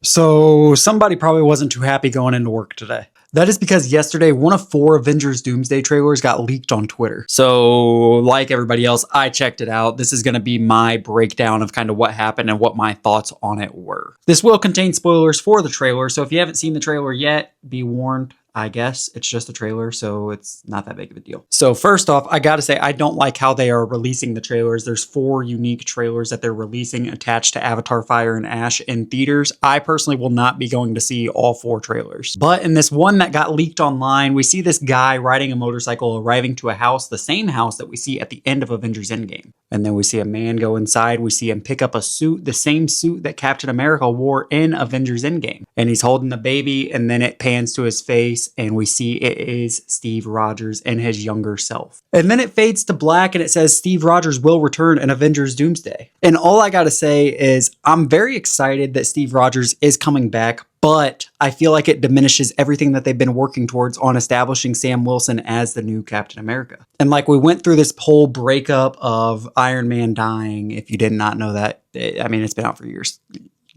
So somebody probably wasn't too happy going into work today. That is because yesterday, one of 4 Avengers Doomsday trailers got leaked on Twitter. So like everybody else, I checked it out. This is going to be my breakdown of kind of what happened and what my thoughts on it were. This will contain spoilers for the trailer, so if you haven't seen the trailer yet, be warned. I guess it's just a trailer, so it's not that big of a deal. So first off, I gotta say, I don't like how they are releasing the trailers. There's 4 unique trailers that they're releasing attached to Avatar Fire and Ash in theaters. I personally will not be going to see all 4 trailers. But in this one that got leaked online, we see this guy riding a motorcycle arriving to a house, the same house that we see at the end of Avengers Endgame. And then we see a man go inside. We see him pick up a suit, the same suit that Captain America wore in Avengers Endgame. And he's holding the baby, and then it pans to his face, and we see it is Steve Rogers and his younger self. And then it fades to black, and it says Steve Rogers will return in Avengers Doomsday. And all I gotta say is I'm very excited that Steve Rogers is coming back, but I feel like it diminishes everything that they've been working towards on establishing Sam Wilson as the new Captain America. And like we went through this whole breakup of Iron Man dying, if you did not know that, I mean, it's been out for years.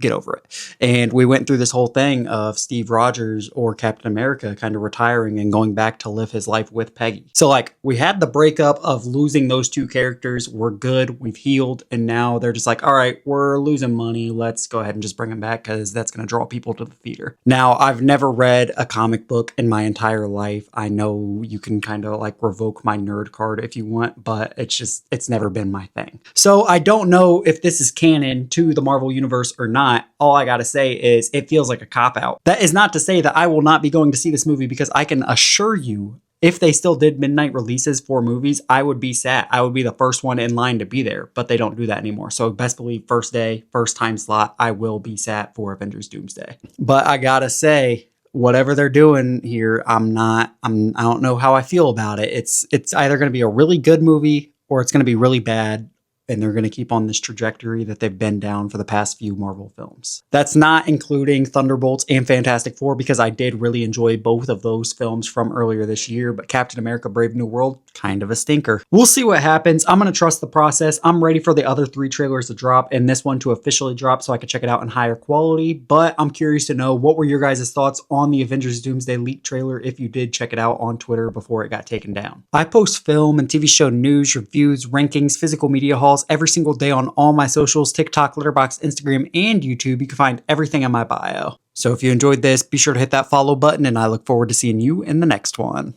Get over it. And we went through this whole thing of Steve Rogers or Captain America kind of retiring and going back to live his life with Peggy. So like we had the breakup of losing those 2 characters. We're good. We've healed. And now they're just like, all right, we're losing money. Let's go ahead and just bring them back because that's going to draw people to the theater. Now, I've never read a comic book in my entire life. I know you can kind of like revoke my nerd card if you want, but it's never been my thing. So I don't know if this is canon to the Marvel Universe or not. All I gotta say is it feels like a cop-out. That is not to say that I will not be going to see this movie, because I can assure you, if they still did midnight releases for movies, I would be sat. I would be the first one in line to be there, but they don't do that anymore. So best believe first day, first time slot, I will be sat for Avengers Doomsday. But I gotta say, whatever they're doing here, I don't know how I feel about it. It's either going to be a really good movie or it's going to be really bad. And they're going to keep on this trajectory that they've been down for the past few Marvel films. That's not including Thunderbolts and Fantastic Four, because I did really enjoy both of those films from earlier this year, but Captain America Brave New World, kind of a stinker. We'll see what happens. I'm going to trust the process. I'm ready for the other 3 trailers to drop and this one to officially drop so I can check it out in higher quality, but I'm curious to know, what were your guys' thoughts on the Avengers Doomsday leak trailer if you did check it out on Twitter before it got taken down. I post film and TV show news, reviews, rankings, physical media hauls every single day on all my socials: TikTok, Letterboxd, Instagram, and YouTube. You can find everything in my bio. So if you enjoyed this, be sure to hit that follow button, and I look forward to seeing you in the next one.